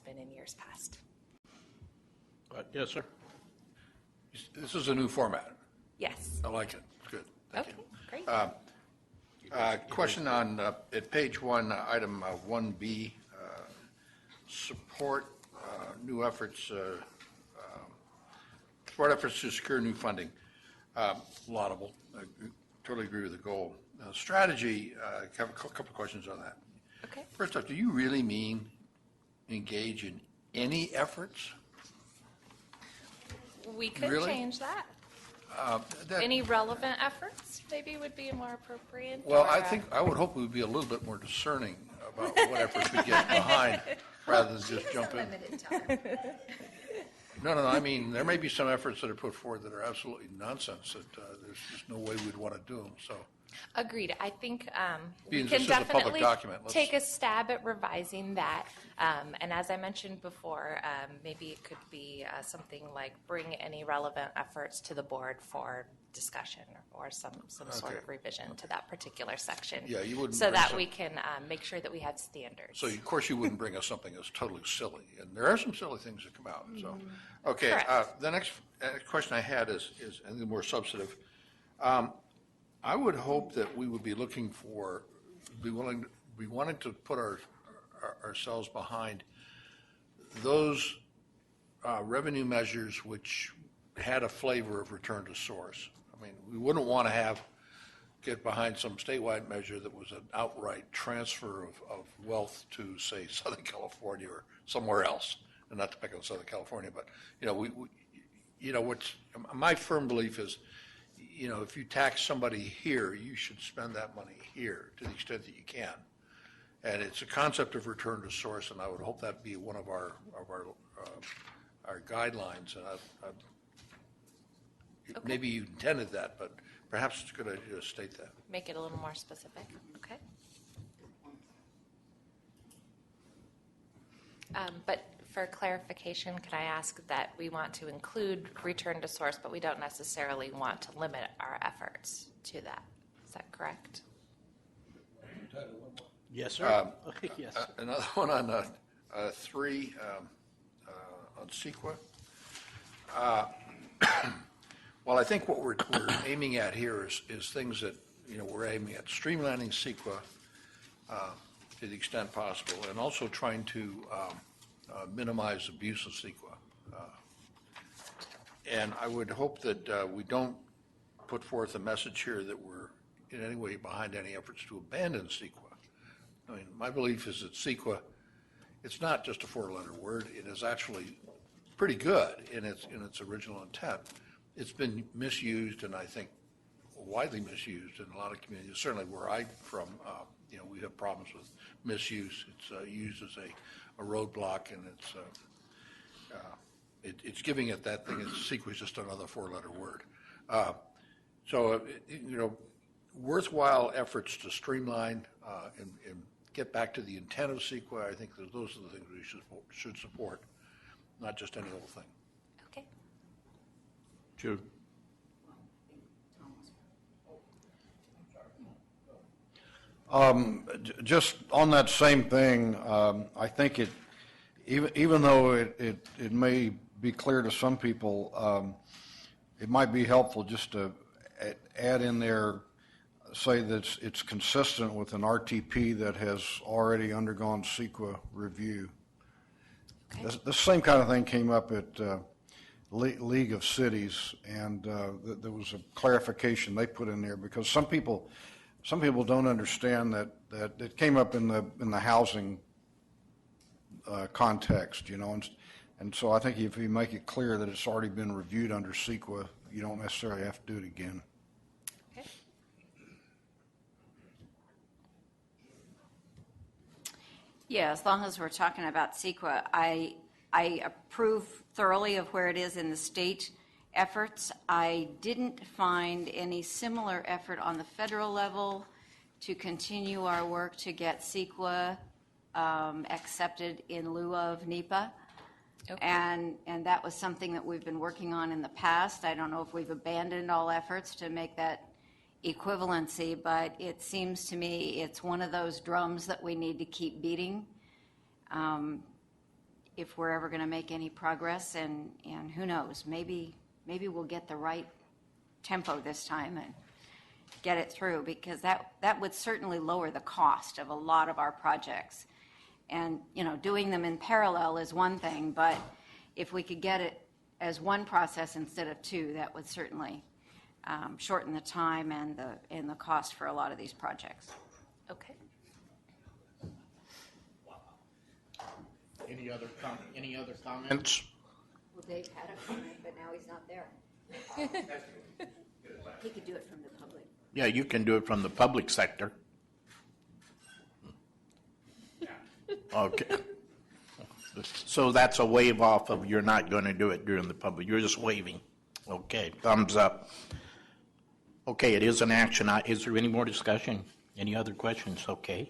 been in years past. Yes, sir. This is a new format. Yes. I like it. It's good. Thank Okay, you. great. Question on, at page 1, item 1B, support new efforts, support efforts to secure new funding. Laudable. I totally agree with the goal. Strategy, I have a couple questions on that. Okay. First off, do you really mean engage in any efforts? We could Really? change that. Any relevant efforts maybe would be more appropriate. Well, or, I would hope we would be a little bit more discerning about what efforts we get behind rather than just jump in. Limited time. No, I mean, there may be some efforts that are put forward that are absolutely nonsense that there's just no way we'd want to do them, so. Agreed. I think we Being can this is a public definitely document, let's- take a stab at revising that. And as I mentioned before, maybe it could be something like bring any relevant efforts to the board for discussion or some sort of revision to that particular section. Yeah, you wouldn't so bring that some- we can make sure that we have standards. So, of course, you wouldn't bring us something that's totally silly, and there are some silly things that come out, so. Okay, Correct. the next question I had is I think, more substantive. I would hope that we would be looking for, be wanting to put ourselves behind those revenue measures which had a flavor of return to source. I mean, we wouldn't want to get behind some statewide measure that was an outright transfer of wealth to, say, Southern California or somewhere else. And not to pick on Southern California, but my firm belief is, if you tax somebody here, you should spend that money here to the extent that you can. And it's a concept of return to source, and I would hope that be one of our guidelines. And maybe you intended that, but perhaps it's a good idea to state that. Make it a little more specific. Okay. But for clarification, can I ask that we want to include return to source, but we don't necessarily want to limit our efforts to that? Is that correct? Yes, sir. Yes. Another one on 3 on CEQA. Well, I think what we're aiming at here is things that, we're aiming at streamlining CEQA to the extent possible, and also trying to minimize abuse of CEQA. And I would hope that we don't put forth a message here that we're in any way behind any efforts to abandon CEQA. I mean, my belief is that CEQA, it's not just a 4-letter word. It is actually pretty good in its original intent. It's been misused, and I think widely misused in a lot of communities. Certainly where I'm from, we have problems with misuse. It's used as a roadblock, and it's giving it that thing. CEQA is just another 4-letter word. So worthwhile efforts to streamline and get back to the intent of CEQA. I think that those are the things we should support, not just any little thing. Okay. Jude. Just on that same thing, I think even though it may be clear to some people, it might be helpful just to add in there, say that it's consistent with an RTP that has already undergone CEQA review. Okay. The same kind of thing came up at League of Cities, and there was a clarification they put in there because some people don't understand that it came up in the housing context, and so I think if you make it clear that it's already been reviewed under CEQA, you don't necessarily have to do it again. Okay. Yeah, as long as we're talking about CEQA, I approve thoroughly of where it is in the state efforts. I didn't find any similar effort on the federal level to continue our work to get CEQA accepted in lieu of NEPA. Okay. And that was something that we've been working on in the past. I don't know if we've abandoned all efforts to make that equivalency, but it seems to me it's one of those drums that we need to keep beating. if we're ever going to make any progress, and who knows, maybe we'll get the right tempo this time and get it through, because that would certainly lower the cost of a lot of our projects. And, doing them in parallel is one thing, but if we could get it as one process instead of two, that would certainly shorten the time and the cost for a lot of these projects. Okay. Any other comments? Well, Dave had a comment, but now he's not there. He could do it from the public. Yeah, you can do it from the public sector. Okay. So that's a wave off of you're not going to do it during the public. You're just waving. Okay, thumbs up. Okay, it is an action. Is there any more discussion? Any other questions? Okay.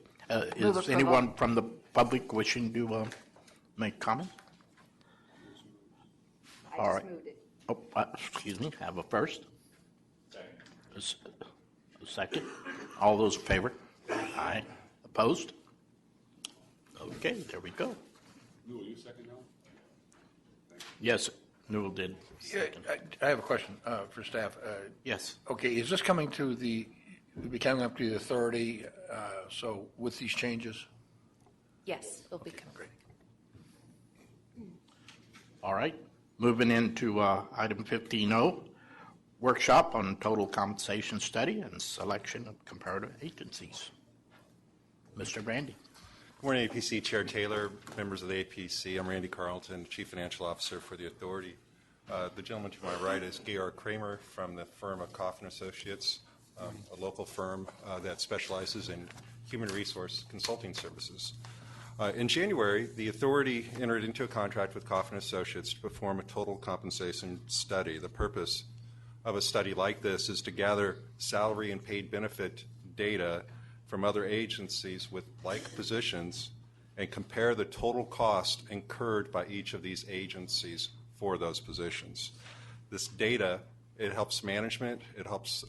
Move Is anyone from the public wishing to make comment? All right. Moved it. Oh, excuse me, have a first? A second? All those in favor? Aye. Opposed? Okay, there we go. Newell, you second now? Yes, Newell did. Yeah, I have a question for staff. Yes. Okay, is this coming to becoming up to the authority, so with these changes? Yes, it'll be coming. All right, moving into item 15O, workshop on total compensation study and selection of comparative agencies. Mr. Brandy. Good morning, APC Chair Taylor, members of the APC. I'm Randy Carlton, Chief Financial Officer for the authority. The gentleman to my right is Georg Kramer from the firm of Coffin Associates, a local firm that specializes in human resource consulting services. In January, the authority entered into a contract with Coffin Associates to perform a total compensation study. The purpose of a study like this is to gather salary and paid benefit data from other agencies with like positions and compare the total cost incurred by each of these agencies for those positions. This data, it helps management, it helps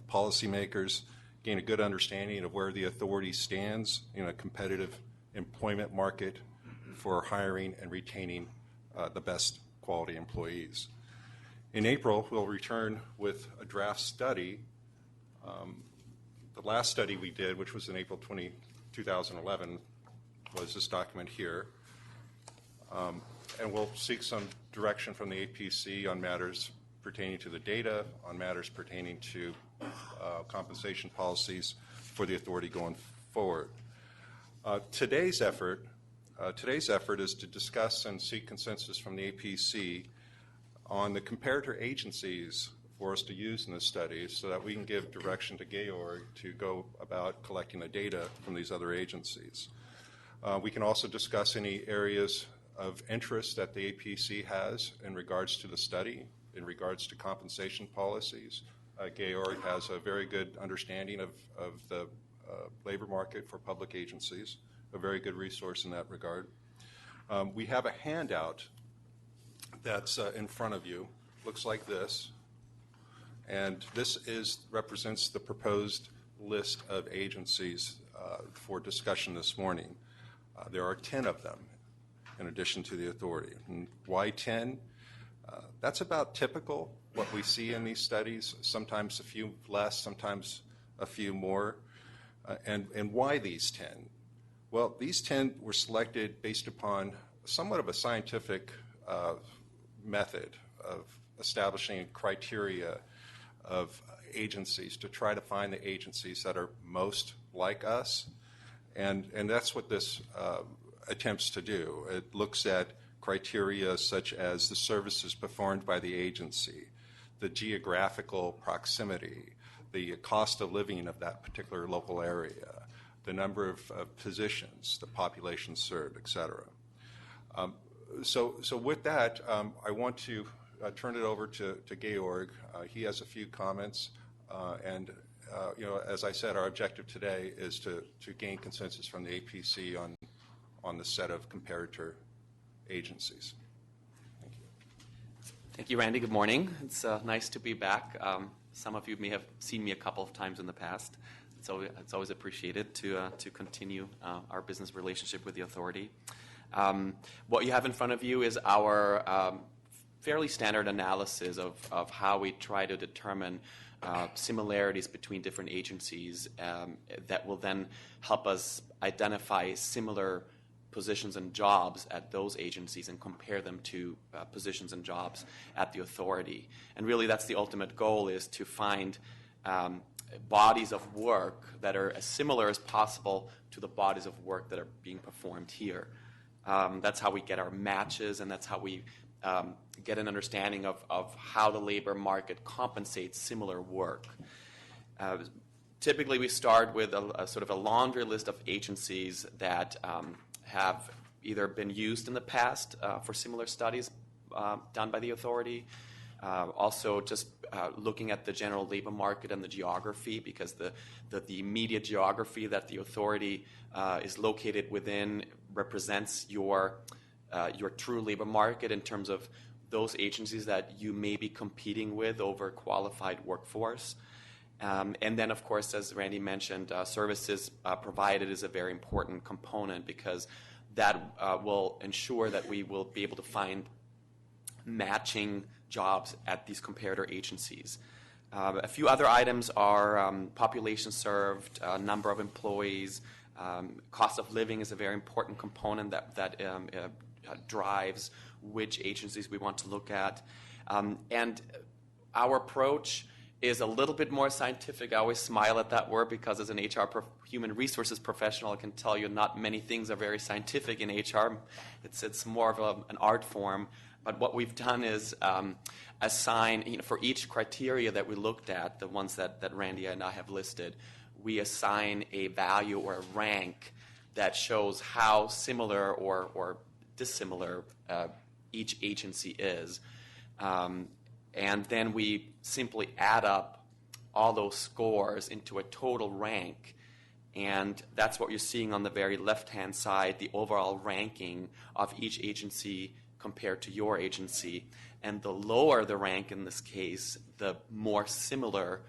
policymakers gain a good understanding of where the authority stands in a competitive employment market for hiring and retaining the best quality employees. In April, we'll return with a draft study. The last study we did, which was in April 2011, was this document here. And we'll seek some direction from the APC on matters pertaining to the data, on matters pertaining to compensation policies for the authority going forward. Today's effort is to discuss and seek consensus from the APC on the comparator agencies for us to use in this study so that we can give direction to Georg to go about collecting the data from these other agencies. We can also discuss any areas of interest that the APC has in regards to the study, in regards to compensation policies. Georg has a very good understanding of the labor market for public agencies, a very good resource in that regard. We have a handout that's in front of you, looks like this, and this represents the proposed list of agencies for discussion this morning. There are 10 of them in addition to the authority. And why 10? That's about typical, what we see in these studies, sometimes a few less, sometimes a few more. And why these 10? Well, these 10 were selected based upon somewhat of a scientific method of establishing criteria of agencies to try to find the agencies that are most like us. And that's what this attempts to do. It looks at criteria such as the services performed by the agency, the geographical proximity, the cost of living of that particular local area, the number of positions, the population served, et cetera. So with that, I want to turn it over to Georg. He has a few comments, and as I said, our objective today is to gain consensus from the APC on the set of comparator agencies. Thank you. Thank you, Randy. Good morning. It's nice to be back. Some of you may have seen me a couple of times in the past. It's always appreciated to continue our business relationship with the authority. What you have in front of you is our fairly standard analysis of how we try to determine similarities between different agencies that will then help us identify similar positions and jobs at those agencies and compare them to positions and jobs at the authority. And really that's the ultimate goal, is to find bodies of work that are as similar as possible to the bodies of work that are being performed here. That's how we get our matches, and that's how we get an understanding of how the labor market compensates similar work. Typically, we start with a sort of a laundry list of agencies that have either been used in the past for similar studies done by the authority. Also, just looking at the general labor market and the geography, because the immediate geography that the authority is located within represents your true labor market in terms of those agencies that you may be competing with over qualified workforce. And then, of course, as Randy mentioned, services provided is a very important component, because that will ensure that we will be able to find matching jobs at these comparator agencies. A few other items are population served, number of employees, cost of living is a very important component that drives which agencies we want to look at. And our approach is a little bit more scientific. I always smile at that word, because as an human resources professional, I can tell you not many things are very scientific in HR. It's more of an art form. But what we've done is assign, for each criteria that we looked at, the ones that Randy and I have listed, we assign a value or a rank that shows how similar or dissimilar each agency is. And then we simply add up all those scores into a total rank. And that's what you're seeing on the very left-hand side, the overall ranking of each agency compared to your agency. And the lower the rank in this case, the more similar,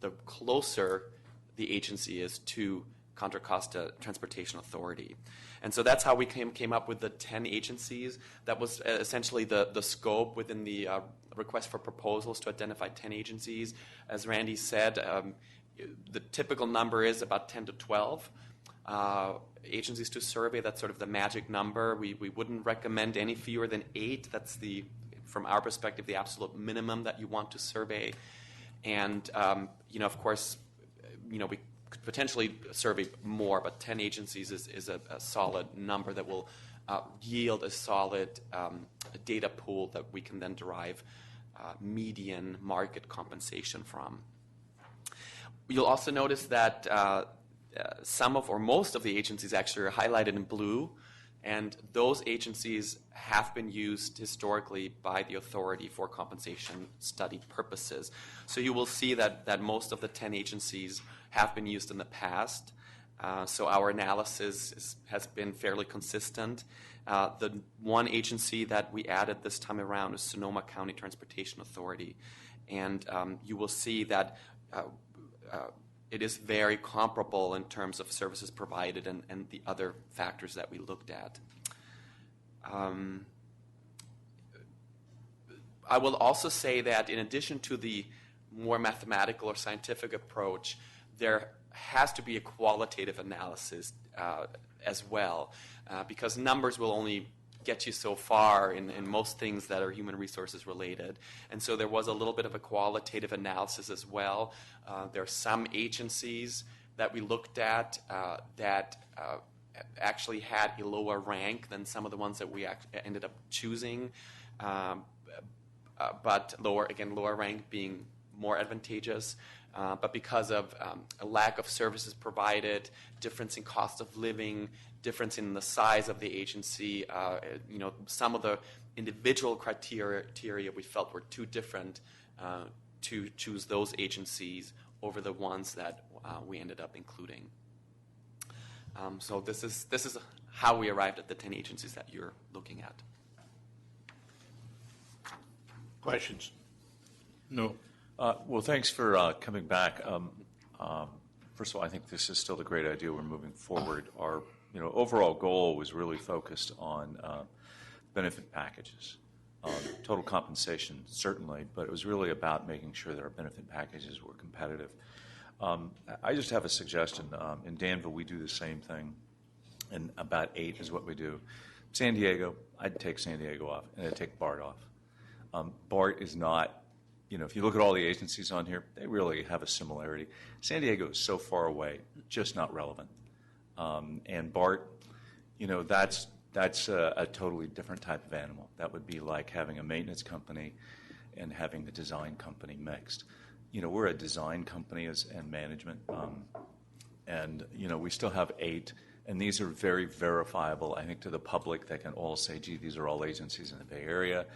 the closer the agency is to Contra Costa Transportation Authority. And so that's how we came up with the 10 agencies. That was essentially the scope within the request for proposals, to identify 10 agencies. As Randy said, the typical number is about 10 to 12 agencies to survey. That's sort of the magic number. We wouldn't recommend any fewer than 8. That's from our perspective, the absolute minimum that you want to survey. And, of course, we could potentially survey more, but 10 agencies is a solid number that will yield a solid data pool that we can then derive median market compensation from. You'll also notice that some of, or most of the agencies actually are highlighted in blue, and those agencies have been used historically by the authority for compensation study purposes. So you will see that most of the 10 agencies have been used in the past. So our analysis has been fairly consistent. The one agency that we added this time around is Sonoma County Transportation Authority. And you will see that it is very comparable in terms of services provided and the other factors that we looked at. I will also say that in addition to the more mathematical or scientific approach, there has to be a qualitative analysis as well, because numbers will only get you so far in most things that are human resources related. And so there was a little bit of a qualitative analysis as well. There are some agencies that we looked at that actually had a lower rank than some of the ones that we ended up choosing, but lower rank being more advantageous. But because of a lack of services provided, difference in cost of living, difference in the size of the agency, some of the individual criteria we felt were too different to choose those agencies over the ones that we ended up including. So this is how we arrived at the 10 agencies that you're looking at. Questions? No. Well, thanks for coming back. First of all, I think this is still a great idea. We're moving forward. Our overall goal was really focused on benefit packages. Total compensation, certainly, but it was really about making sure that our benefit packages were competitive. I just have a suggestion. In Danville, we do the same thing, and about 8 is what we do. San Diego, I'd take San Diego off, and I'd take BART off. BART is not, if you look at all the agencies on here, they really have a similarity. San Diego is so far away, just not relevant. And BART, that's a totally different type of animal. That would be like having a maintenance company and having the design company mixed. We're a design company and management, and we still have 8, and these are very verifiable, I think, to the public. They can all say, gee, these are all agencies in the Bay Area.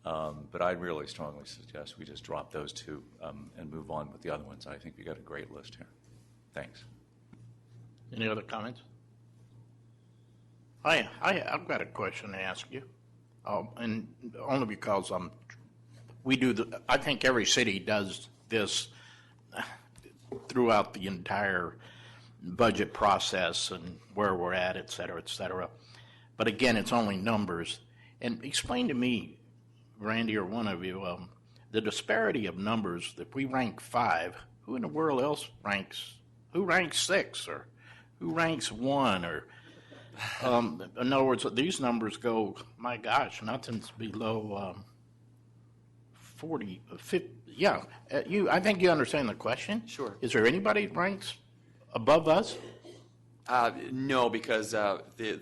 But I'd really strongly suggest we just drop those 2 and move on with the other ones. I think we got a great list here. Thanks. Any other comments? I've got a question to ask you, and only because I think every city does this throughout the entire budget process and where we're at, et cetera, et cetera. But again, it's only numbers. And explain to me, Randy, or one of you, the disparity of numbers. If we rank 5, who in the world else ranks? Who ranks 6, or who ranks 1, or in other words, these numbers go, my gosh, nothing's below 40, 50. Yeah, I think you understand the question. Sure. Is there anybody that ranks above us? No, because the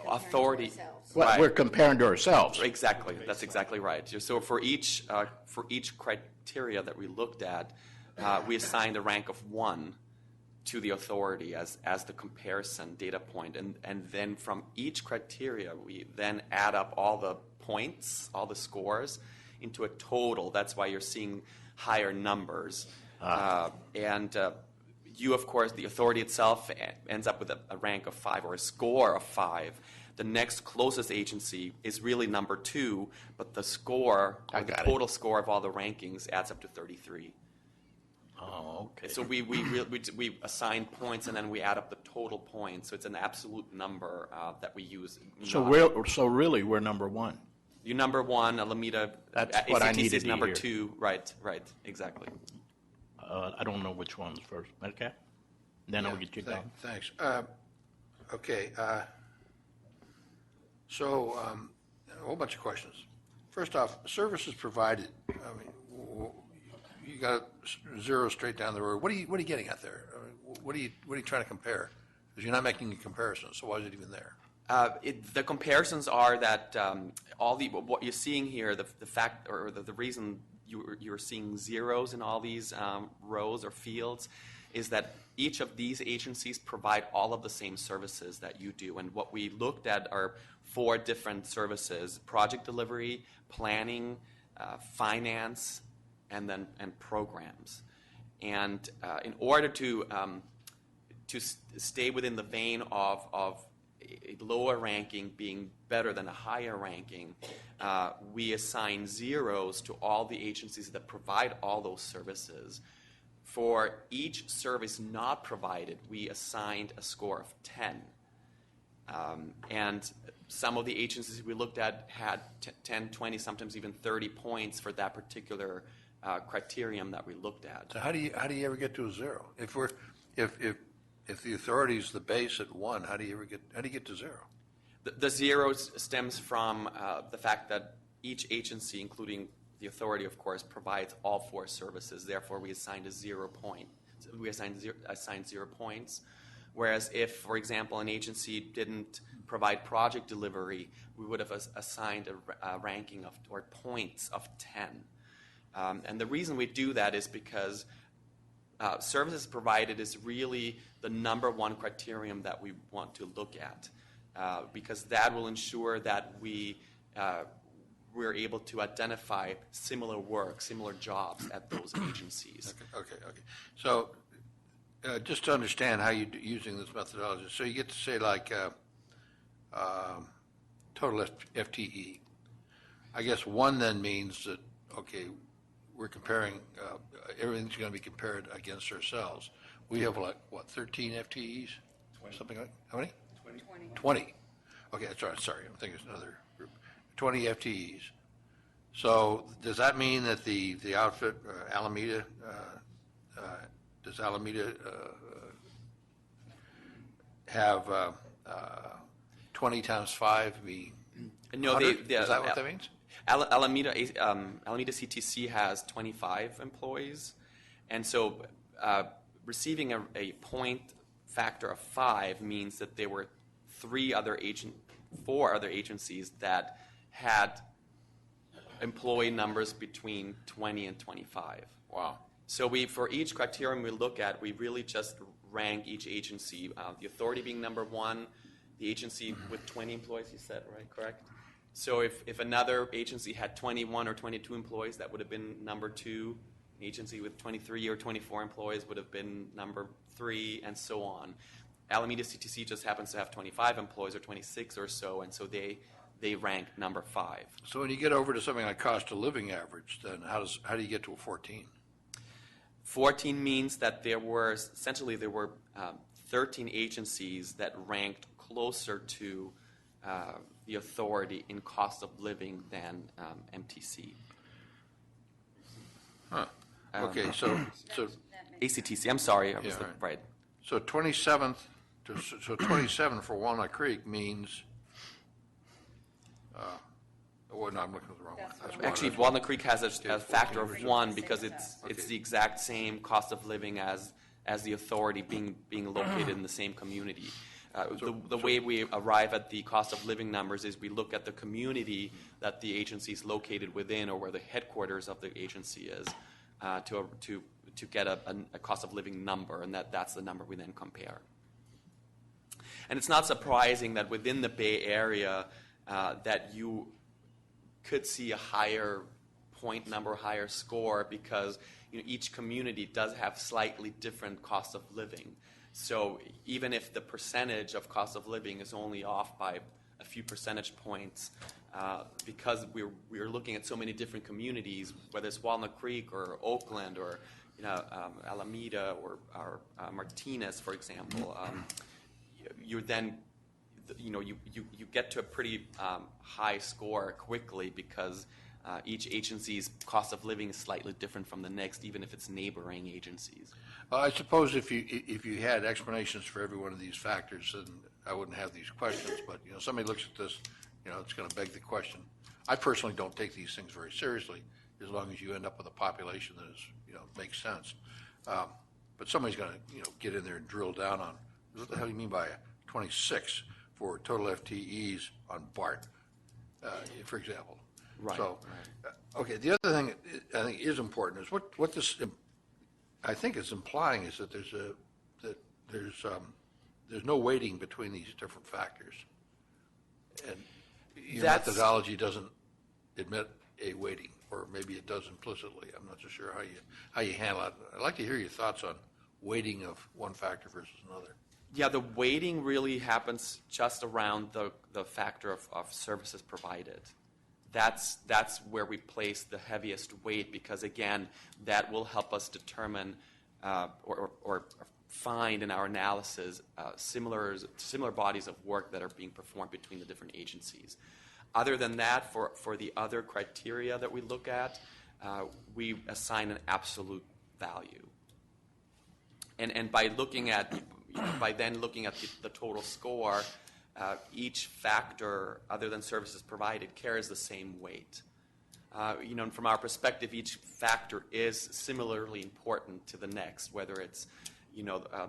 authority. Well, right. we're comparing to ourselves. Exactly, that's exactly right. So for each criteria that we looked at, we assigned a rank of 1 to the authority as the comparison data point, and then from each criteria we then add up all the points, all the scores, into a total. That's why you're seeing higher numbers. And you, of course, the authority itself ends up with a rank of 5 or a score of 5. The next closest agency is really number 2, but the score, or the total score of all the rankings adds up to 33. Oh, okay. So we assign points, and then we add up the total points. So it's an absolute number that we use. So really, we're number 1. You're number 1, Alameda. That's what I needed is to number hear. 2. Right, exactly. I don't know which one's first. Okay. Then I'll get you down. Thanks. Okay. So a whole bunch of questions. First off, services provided. I mean, you got 0 straight down the road. What are you getting at there? I mean, what are you trying to compare? Because you're not making a comparison. So why is it even there? The comparisons are that what you're seeing here, the fact or the reason you're seeing zeros in all these rows or fields is that each of these agencies provide all of the same services that you do. And what we looked at are 4 different services: project delivery, planning, finance, and programs. And in order to stay within the vein of a lower ranking being better than a higher ranking, we assign zeros to all the agencies that provide all those services. For each service not provided, we assigned a score of 10. And some of the agencies we looked at had 10, 20, sometimes even 30 points for that particular criterion that we looked at. So how do you ever get to a 0? If the authority is the base at 1, how do you get to 0? The 0 stems from the fact that each agency, including the authority, of course, provides all 4 services. Therefore, we assigned a 0 point. We assigned 0 points. Whereas if, for example, an agency didn't provide project delivery, we would have assigned a ranking or points of 10. And the reason we do that is because services provided is really the number 1 criterion that we want to look at, because that will ensure that we're able to identify similar work, similar jobs at those agencies. Okay. So just to understand how you're using this methodology, so you get to say like total FTE. I guess 1 then means that, okay, we're comparing, everything's going to be compared against ourselves. We have like, 13 FTEs? 20. Something like, how many? 20. Okay, that's right, sorry, I'm thinking it's another group. 20 FTEs. So does that mean that the outfit, Alameda, does Alameda have 20 times 5 be No, 100? Is that what that means? Alameda CTC has 25 employees, and so receiving a point factor of 5 means that there were 4 other agencies that had employee numbers between 20 and 25. Wow. So for each criterion we look at, we really just rank each agency, the authority being number 1, the agency with 20 employees, you said, right, correct? So if another agency had 21 or 22 employees, that would have been number 2. An agency with 23 or 24 employees would have been number 3, and so on. Alameda CTC just happens to have 25 employees or 26 or so, and so they rank number 5. So when you get over to something like cost of living average, then how do you get to a 14? 14 means that there were 13 agencies that ranked closer to the authority in cost of living than MTC. Huh. Okay, so ACTC, I'm sorry, I was Yeah, right. So 27 for Walnut Creek means, oh, no, I'm looking at the wrong one. That's Actually, Walnut. Walnut Creek has a factor of 1 because it's the exact same cost of living as the authority being located in the same community. The way we arrive at the cost of living numbers is we look at the community that the agency is located within, or where the headquarters of the agency is, to get a cost of living number, and that's the number we then compare. And it's not surprising that within the Bay Area that you could see a higher point number, higher score, because each community does have slightly different cost of living. So even if the percentage of cost of living is only off by a few percentage points, because we're looking at so many different communities, whether it's Walnut Creek or Oakland or Alameda or Martinez, for example, you get to a pretty high score quickly because each agency's cost of living is slightly different from the next, even if it's neighboring agencies. I suppose if you had explanations for every one of these factors, then I wouldn't have these questions. But somebody looks at this, it's going to beg the question. I personally don't take these things very seriously, as long as you end up with a population that is, makes sense. But somebody's going to, get in there and drill down on what the hell do you mean by 26 for total FTEs on BART, for example. Right. So, okay. The other thing I think is important is what this I think is implying is that there's no weighting between these different factors, and your methodology doesn't admit a weighting, or maybe it does implicitly. I'm not so sure how you handle it. I'd like to hear your thoughts on weighting of one factor versus another. Yeah, the weighting really happens just around the factor of services provided. That's where we place the heaviest weight, because again, that will help us determine or find in our analysis similar bodies of work that are being performed between the different agencies. Other than that, for the other criteria that we look at, we assign an absolute value. And by looking at the total score, each factor other than services provided carries the same weight. From our perspective, each factor is similarly important to the next, whether it's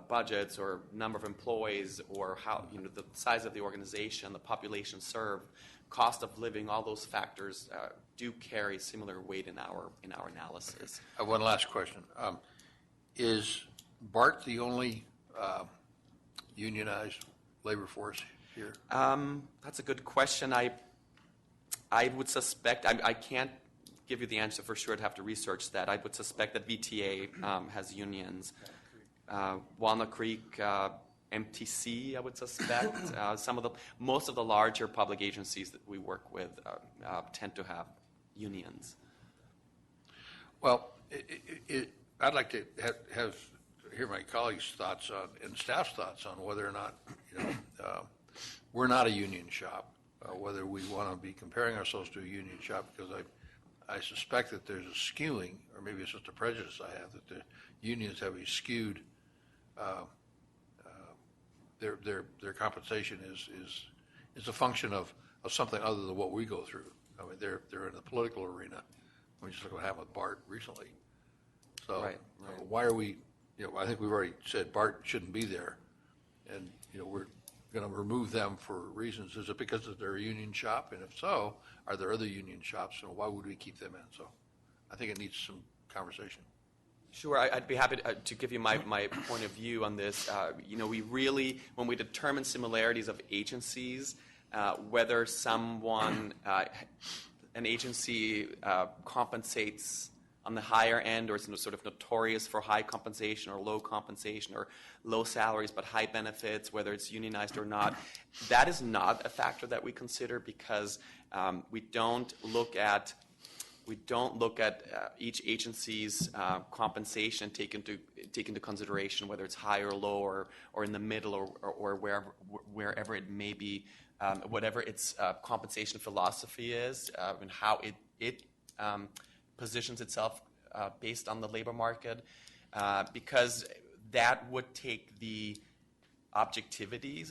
budgets or number of employees or how the size of the organization, the population served, cost of living. All those factors do carry similar weight in our analysis. Okay. One last question: is BART the only unionized labor force here? That's a good question. I would suspect, I can't give you the answer for sure. I'd have to research that. I would suspect that VTA has unions. Walnut Creek, MTC, I would suspect. Most of the larger public agencies that we work with tend to have unions. Well, I'd like to hear my colleagues' thoughts on, and staff's thoughts on whether or not we're not a union shop, whether we want to be comparing ourselves to a union shop, because I suspect that there's a skewing, or maybe it's just a prejudice I have, that the unions have a skewed, their compensation is a function of something other than what we go through. I mean, they're in the political arena. I mean, just look what happened with BART recently. So Right. why are we, I think we've already said BART shouldn't be there, and, we're going to remove them for reasons. Is it because they're a union shop? And if so, are there other union shops, and why would we keep them in? So I think it needs some conversation. Sure, I'd be happy to give you my point of view on this. We really, when we determine similarities of agencies, whether an agency compensates on the higher end, or is sort of notorious for high compensation or low compensation, or low salaries but high benefits, whether it's unionized or not, that is not a factor that we consider, because we don't look at each agency's compensation, take into consideration whether it's high or low, or in the middle, or wherever it may be, whatever its compensation philosophy is, and how it positions itself based on the labor market, because that would take the objectivities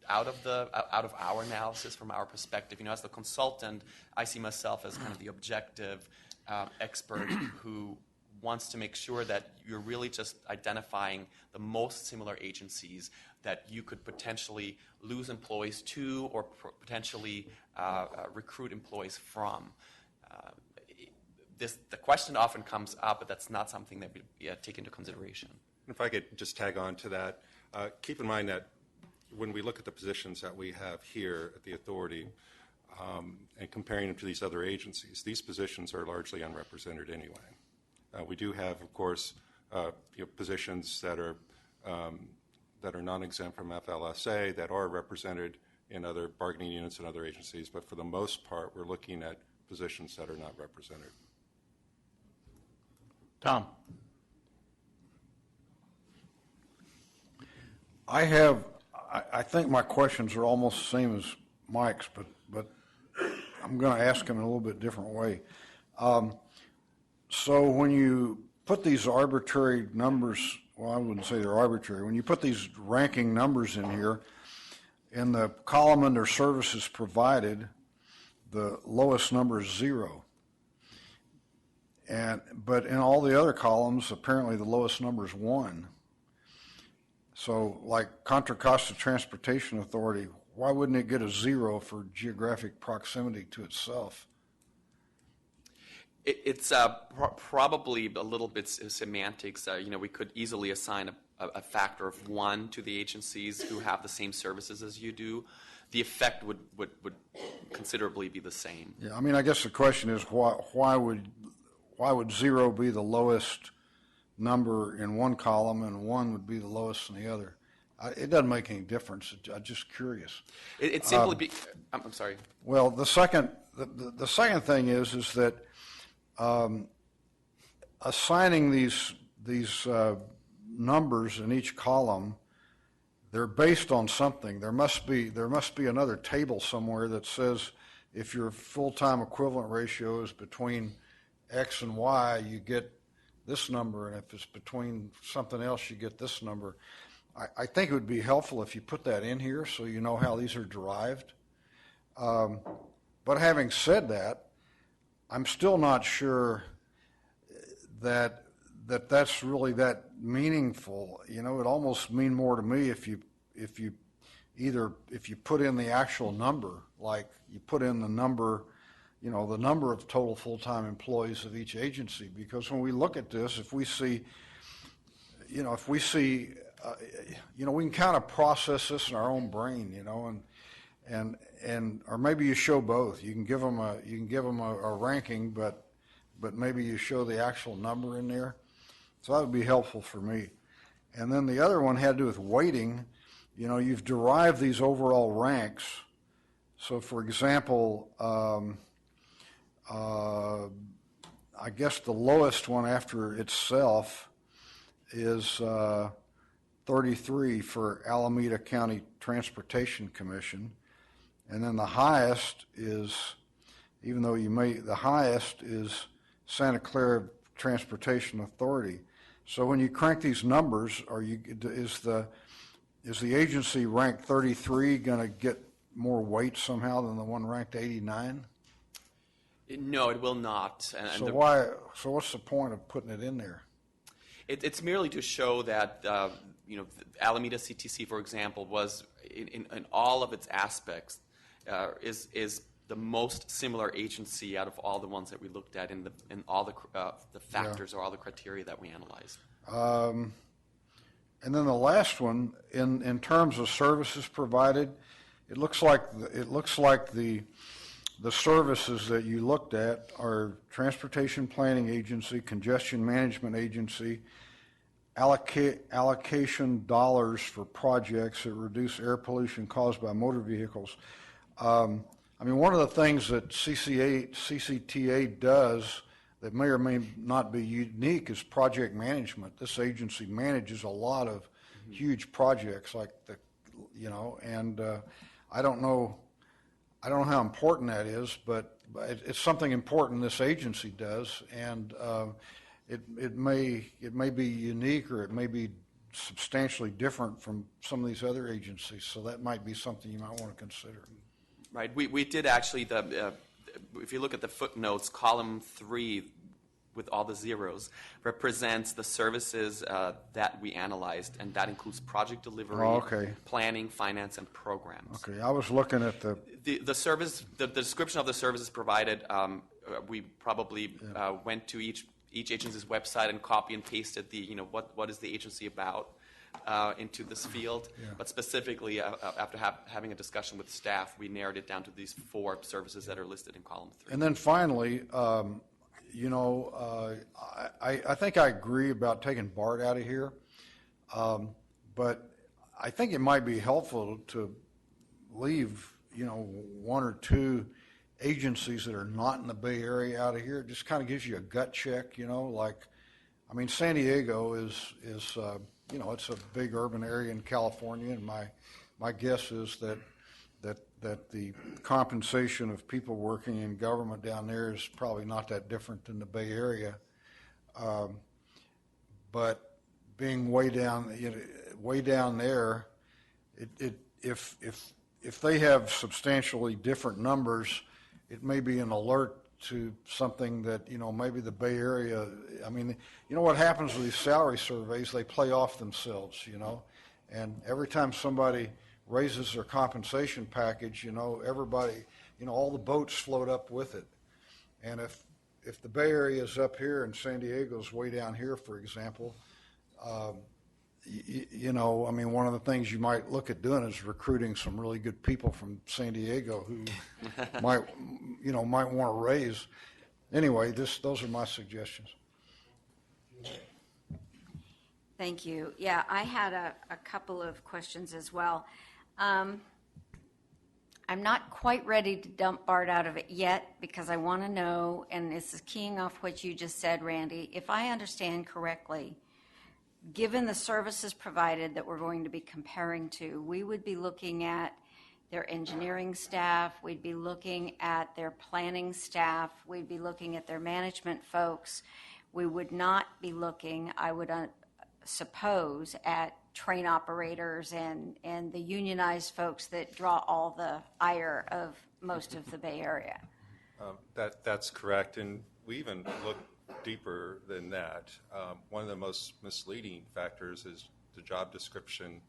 out of our analysis from our perspective. As the consultant, I see myself as kind of the objective expert who wants to make sure that you're really just identifying the most similar agencies that you could potentially lose employees to, or potentially recruit employees from. The question often comes up, but that's not something that we take into consideration. If I could just tag on to that, keep in mind that when we look at the positions that we have here at the authority, and comparing them to these other agencies, these positions are largely unrepresented anyway. We do have, of course, positions that are non-exempt from FLSA, that are represented in other bargaining units and other agencies, but for the most part, we're looking at positions that are not represented. Tom? I think my questions are almost the same as Mike's, but I'm going to ask them in a little bit different way. So when you put these arbitrary numbers, well, I wouldn't say they're arbitrary. When you put these ranking numbers in here, in the column under services provided, the lowest number is 0. But in all the other columns, apparently the lowest number is 1. So like Contra Costa Transportation Authority, why wouldn't it get a 0 for geographic proximity to itself? It's probably a little bit semantics. We could easily assign a factor of 1 to the agencies who have the same services as you do. The effect would considerably be the same. Yeah, I mean, I guess the question is why would 0 be the lowest number in one column and 1 would be the lowest in the other? It doesn't make any difference. I'm just curious. It's simply I'm sorry. Well, the second thing is that assigning these numbers in each column, they're based on something. There must be another table somewhere that says if your full-time equivalent ratio is between X and Y, you get this number, and if it's between something else, you get this number. I think it would be helpful if you put that in here so you know how these are derived. But having said that, I'm still not sure that's really that meaningful. It almost mean more to me if you put in the actual number, like you put in the number, the number of total full-time employees of each agency. Because when we look at this, if we see, we can kind of process this in our own brain, and or maybe you show both. You can give them a ranking, but maybe you show the actual number in there. So that would be helpful for me. And then the other one had to do with weighting. You've derived these overall ranks. So for example, I guess the lowest one after itself is 33 for Alameda County Transportation Commission. And then the highest is, even though the highest is Santa Clara Transportation Authority. So when you crank these numbers, is the agency ranked 33 going to get more weight somehow than the one ranked 89? No, it will not. And So what's the point of putting it in there? It's merely to show that Alameda CTC, for example, was in all of its aspects is the most similar agency out of all the ones that we looked at in all the factors or all the criteria that we analyzed. And then the last one, in terms of services provided, it looks like the services that you looked at are Transportation Planning Agency, Congestion Management Agency, allocation dollars for projects that reduce air pollution caused by motor vehicles. One of the things that CCTA does that may or may not be unique is project management. This agency manages a lot of huge projects like and I don't know how important that is, but it's something important this agency does, and it may be unique, or it may be substantially different from some of these other agencies. So that might be something you might want to consider. Right. We did actually, if you look at the footnotes, column 3 with all the zeros represents the services that we analyzed, and that includes project delivery, planning, finance, and programs. Okay, I was looking at the service, the description of the services provided. We probably went to each agency's website and copy and pasted what is the agency about into this field. Yeah. But specifically, after having a discussion with staff, we narrowed it down to these 4 services that are listed in column 3. And then finally, I think I agree about taking BART out of here, but I think it might be helpful to leave, 1 or 2 agencies that are not in the Bay Area out of here. It just kind of gives you a gut check, San Diego is it's a big urban area in California, and my guess is that the compensation of people working in government down there is probably not that different than the Bay Area. But being way down there, if they have substantially different numbers, it may be an alert to something that, maybe the Bay Area, what happens with these salary surveys, they play off themselves, and every time somebody raises their compensation package, everybody, all the boats float up with it. And if the Bay Area is up here and San Diego's way down here, for example, one of the things you might look at doing is recruiting some really good people from San Diego who might want to raise. Anyway, those are my suggestions. Thank you. Yeah, I had a couple of questions as well. I'm not quite ready to dump BART out of it yet, because I want to know, and this is keying off what you just said, Randy, if I understand correctly, given the services provided that we're going to be comparing to, we would be looking at their engineering staff, we'd be looking at their planning staff, we'd be looking at their management folks. We would not be looking, I would suppose, at train operators and the unionized folks that draw all the ire of most of the Bay Area. That's correct, and we even look deeper than that. One of the most misleading factors is the job description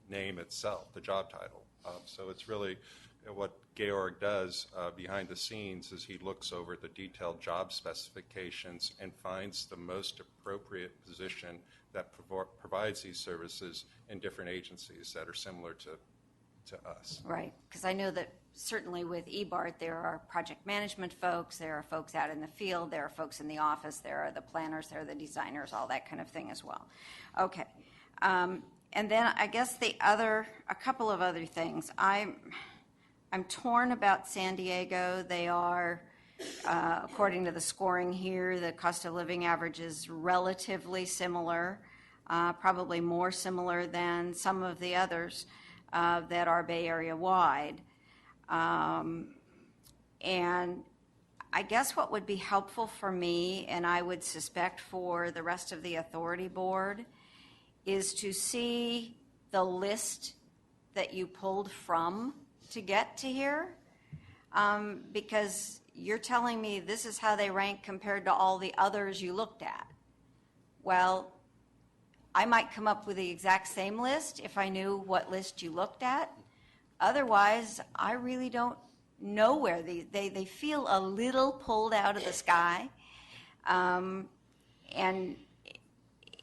name itself, the job title. So it's really what Georg does behind the scenes is he looks over the detailed job specifications and finds the most appropriate position that provides these services in different agencies that are similar to us. Right, because I know that certainly with eBART there are project management folks, there are folks out in the field, there are folks in the office, there are the planners, there are the designers, all that kind of thing as well. Okay, and then I guess a couple of other things. I'm torn about San Diego. They are, according to the scoring here, the cost of living average is relatively similar. probably more similar than some of the others that are Bay Area wide. And I guess what would be helpful for me, and I would suspect for the rest of the authority board, is to see the list that you pulled from to get to here. Because you're telling me this is how they rank compared to all the others you looked at. Well, I might come up with the exact same list if I knew what list you looked at. Otherwise, I really don't know where they feel a little pulled out of the sky. And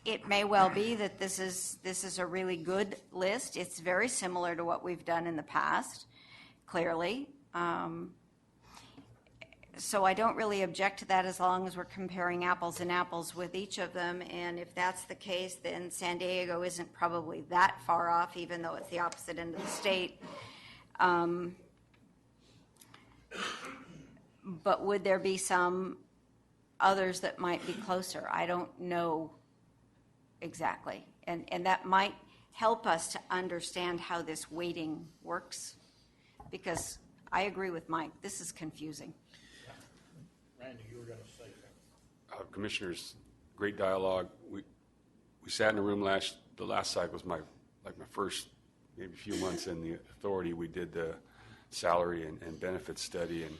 it may well be that this is a really good list. It's very similar to what we've done in the past, clearly. So I don't really object to that as long as we're comparing apples and apples with each of them. And if that's the case, then San Diego isn't probably that far off, even though it's the opposite end of the state. But would there be some others that might be closer? I don't know exactly. And that might help us to understand how this weighting works, because I agree with Mike. This is confusing. Randy, you were going to say something. Commissioners, great dialogue. We sat in a room the last cycle was my first maybe few months in the authority. We did the salary and benefits study, and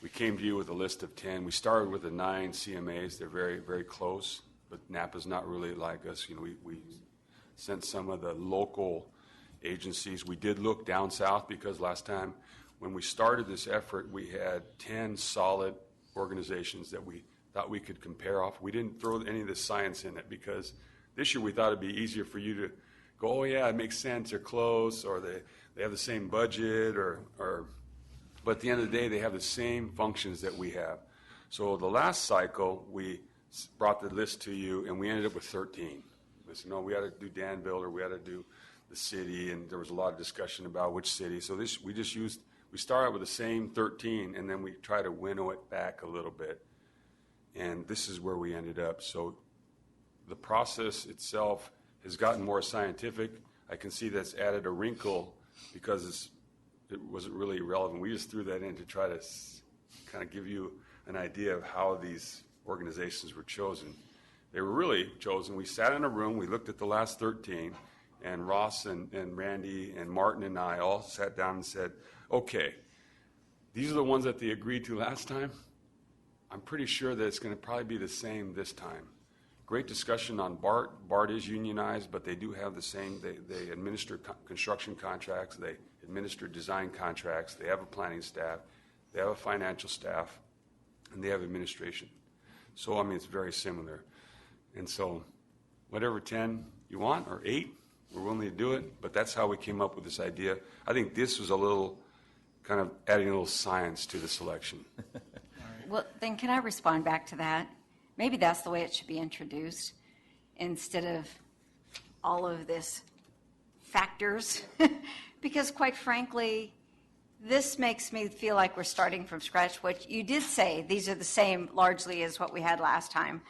we came to you with a list of 10. We started with the 9 CMAs. They're very, very close, but Napa's not really like us. You know, we sent some of the local agencies. We did look down south because last time when we started this effort, we had 10 solid organizations that we thought we could compare off. We didn't throw any of the science in it because this year we thought it'd be easier for you to go, oh yeah, it makes sense, they're close, or they have the same budget, or but at the end of the day, they have the same functions that we have. So the last cycle, we brought the list to you, and we ended up with 13. We said, no, we had to do Danville, or we had to do the city, and there was a lot of discussion about which city. So we started with the same 13, and then we try to winnow it back a little bit. And this is where we ended up. So the process itself has gotten more scientific. I can see that's added a wrinkle because it wasn't really relevant. We just threw that in to try to kind of give you an idea of how these organizations were chosen. They were really chosen. We sat in a room, we looked at the last 13, and Ross and Randy and Martin and I all sat down and said, okay, these are the ones that they agreed to last time. I'm pretty sure that it's going to probably be the same this time. Great discussion on BART. BART is unionized, but they do have the same. They administer construction contracts. They administer design contracts. They have a planning staff. They have a financial staff. And they have administration. So, I mean, it's very similar. And so whatever 10 you want, or 8, we're willing to do it. But that's how we came up with this idea. I think this was a little kind of adding a little science to the selection. Well, then can I respond back to that? Maybe that's the way it should be introduced instead of all of this factors. Because quite frankly, this makes me feel like we're starting from scratch, which you did say these are the same largely as what we had last time.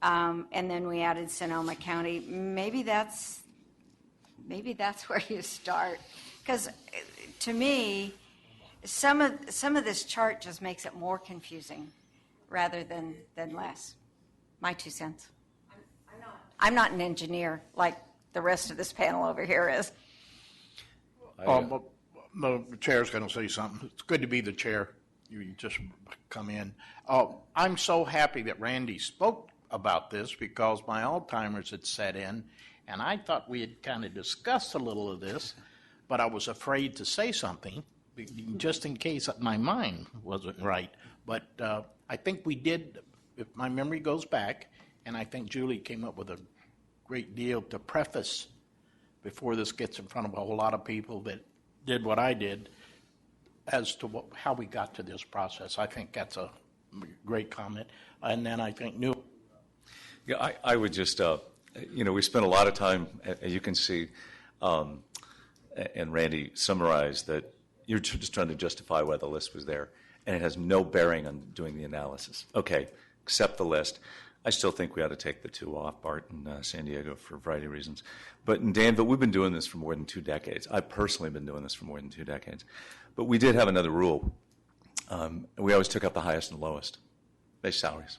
And then we added Sonoma County. Maybe that's where you start. Because to me, some of this chart just makes it more confusing rather than less. My 2 cents. I'm not an engineer like the rest of this panel over here is. The chair's going to say something. It's good to be the chair. You just come in. I'm so happy that Randy spoke about this because my Alzheimer's had set in, and I thought we had kind of discussed a little of this, but I was afraid to say something just in case my mind wasn't right. But I think we did, if my memory goes back, and I think Julie came up with a great deal to preface before this gets in front of a whole lot of people that did what I did as to how we got to this process. I think that's a great comment. And then I think New. Yeah, I would just, we spent a lot of time, as you can see, and Randy summarized that you're just trying to justify why the list was there, and it has no bearing on doing the analysis. Okay, accept the list. I still think we ought to take the 2 off, Bart and San Diego, for a variety of reasons. But in Danville, we've been doing this for more than 2 decades. I've personally been doing this for more than 2 decades. But we did have another rule. We always took up the highest and lowest base salaries.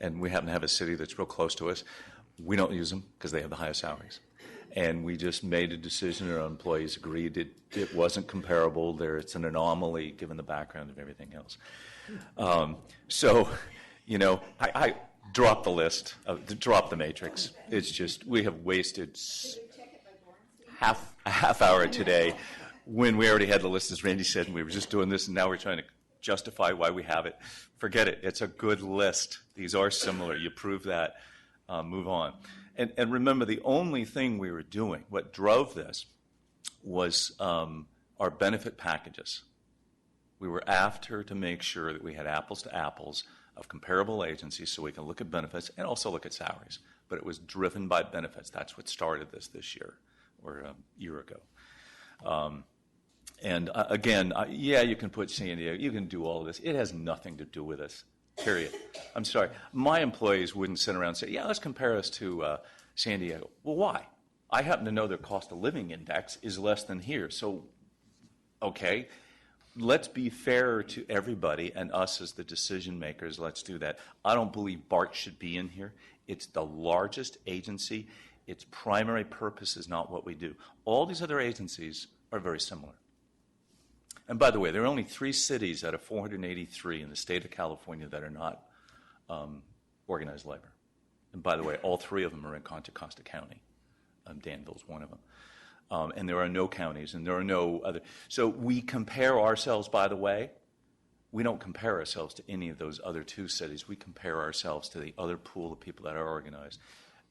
And we happen to have a city that's real close to us. We don't use them because they have the highest salaries. And we just made a decision, and our employees agreed it wasn't comparable. It's an anomaly given the background of everything else. So, you know, I drop the list, drop the matrix. It's just, we have wasted a half hour today when we already had the list, as Randy said, and we were just doing this, and now we're trying to justify why we have it. Forget it. It's a good list. These are similar. You prove that. Move on. And remember, the only thing we were doing, what drove this, was our benefit packages. We were after to make sure that we had apples to apples of comparable agencies so we can look at benefits and also look at salaries. But it was driven by benefits. That's what started this year or a year ago. Again, yeah, you can put San Diego, you can do all of this. It has nothing to do with us, period. I'm sorry. My employees wouldn't sit around and say, yeah, let's compare us to San Diego. Well, why? I happen to know their cost of living index is less than here. So, okay, let's be fair to everybody, and us as the decision makers, let's do that. I don't believe BART should be in here. It's the largest agency. Its primary purpose is not what we do. All these other agencies are very similar. And by the way, there are only 3 cities out of 483 in the state of California that are not organized labor. And by the way, all 3 of them are in Contra Costa County. Danville's one of them. And there are no counties, and there are no other. So we compare ourselves, by the way. We don't compare ourselves to any of those other 2 cities. We compare ourselves to the other pool of people that are organized.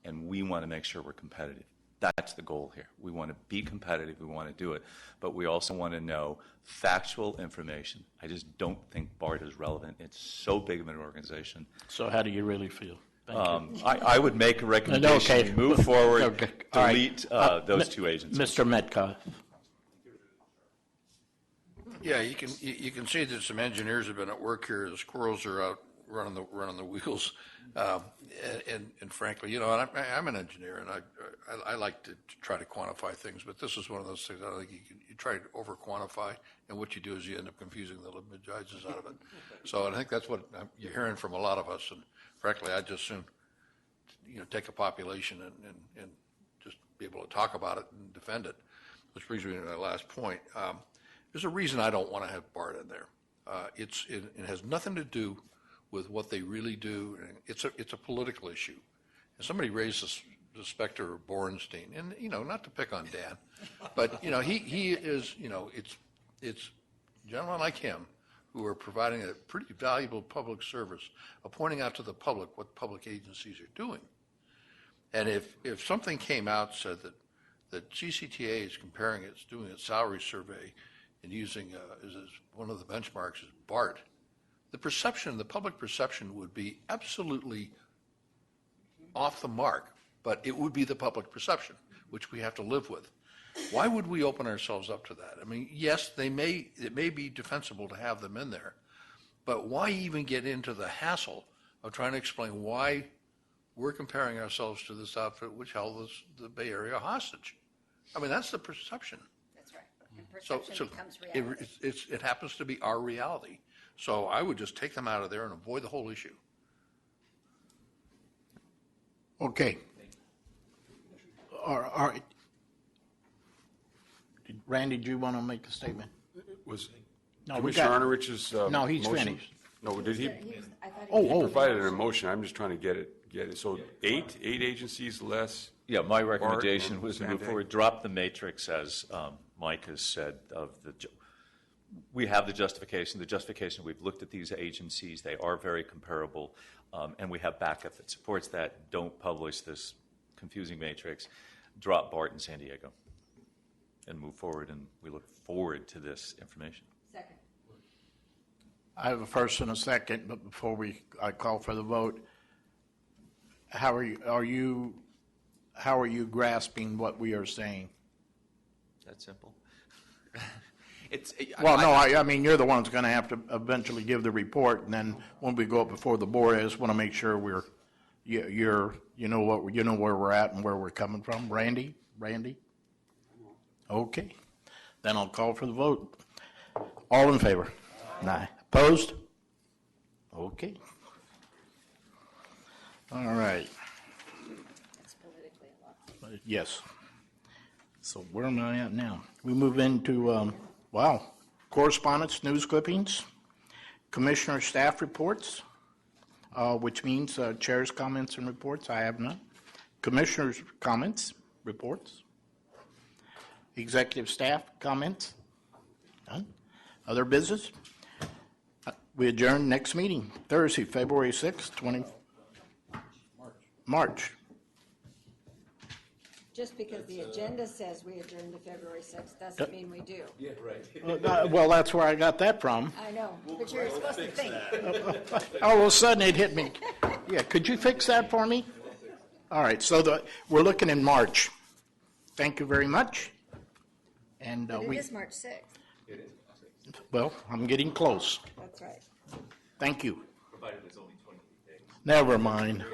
And we want to make sure we're competitive. That's the goal here. We want to be competitive. We want to do it. But we also want to know factual information. I just don't think BART is relevant. It's so big of an organization. So how do you really feel? Thank you. I would make a recommendation. Okay. Move forward. Okay. All Delete right. those 2 agencies. Mr. Metcalf. Yeah, you can see that some engineers have been at work here. The squirrels are out running the wheels, and frankly, you know, I'm an engineer, and I like to try to quantify things, but this is one of those things I don't think you try to over quantify, and what you do is you end up confusing the living judges out of it. So I think that's what you're hearing from a lot of us, and frankly, I'd just soon, you know, take a population and just be able to talk about it and defend it. Which brings me to my last point. There's a reason I don't want to have BART in there. It has nothing to do with what they really do. It's a political issue. And somebody raised the specter of Borenstein, and you know, not to pick on Dan, but you know, he is, you know, it's gentlemen like him who are providing a pretty valuable public service of pointing out to the public what public agencies are doing. And if something came out said that GCTA is comparing it's doing its salary survey and using as one of the benchmarks is BART, the public perception would be absolutely off the mark, but it would be the public perception, which we have to live with. Why would we open ourselves up to that? I mean, yes, it may be defensible to have them in there, but why even get into the hassle of trying to explain why we're comparing ourselves to this outfit which held the Bay Area hostage? I mean, that's the perception. That's right. And perception becomes reality. It happens to be our reality. So I would just take them out of there and avoid the whole issue. Okay. All right. Randy, do you want to make a statement? Was No, we Commissioner got- Arnovich's No, he's motion? finished. No, did he? I thought Oh, he oh. Provided an emotion. I'm just trying to get it. So eight agencies less. Yeah, my recommendation Bart was to and move Sandy. forward, drop the matrix, as Mike has said, we have the justification. The justification, we've looked at these agencies. They are very comparable, and we have backup that supports that. Don't publish this confusing matrix. Drop BART in San Diego and move forward, and we look forward to this information. Second. I have a first and a second, but before I call for the vote, how are you grasping what we are saying? That's simple. Well, no, I mean, you're the one that's going to have to eventually give the report, and then when we go up before the board, I just want to make sure we're you know where we're at and where we're coming from? Randy? Okay. Then I'll call for the vote. All in favor? Aye. Opposed? Okay. All right. Yes. So where am I at now? We move into, correspondence, news clippings, commissioner staff reports, which means chair's comments and reports. I have none. Commissioners' comments, reports. Executive staff comments, none. Other business? We adjourn next meeting, Thursday, February 6th, March. Just because the agenda says we adjourn to February 6th, doesn't mean we do. Yeah, right. Well, that's where I got that from. I know, but you're supposed to think. All of a sudden, it hit me. Yeah, could you fix that for me? All right, so we're looking in March. Thank you very much. And But it is March 6th. well, I'm getting close. That's right. Thank you. Provided there's only 28 days. Never mind.